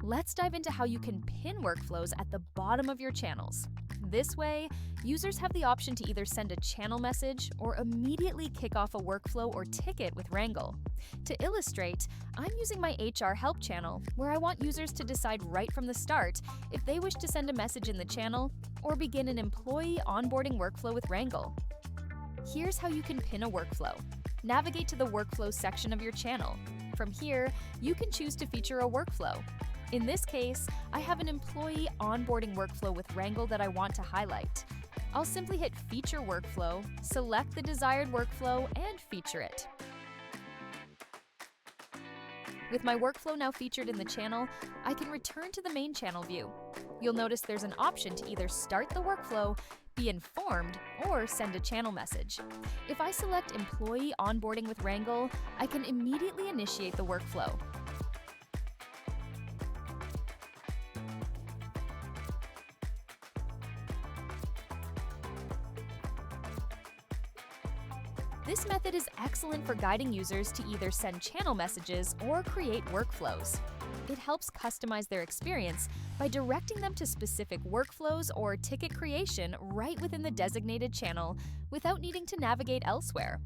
Let's dive into how you can pin workflows at the bottom of your channels. This way, users have the option to either send a channel message or immediately kick off a workflow or ticket with Wrangle. To illustrate, I'm using my HR help channel, where I want users to decide right from the start if they wish to send a message in the channel or begin an employee onboarding workflow with Wrangle. Here's how you can pin a workflow. Navigate to the Workflows section of your channel. From here, you can choose to feature a workflow. In this case, I have an employee onboarding workflow with Wrangle that I want to highlight. I'll simply hit Feature Workflow, select the desired workflow, and feature it. With my workflow now featured in the channel, I can return to the main channel view. You'll notice there's an option to either start the workflow, be informed, or send a channel message. If I select Employee Onboarding with Wrangle, I can immediately initiate the workflow. This method is excellent for guiding users to either send channel messages or create workflows. It helps customize their experience by directing them to specific workflows or ticket creation right within the designated channel without needing to navigate elsewhere.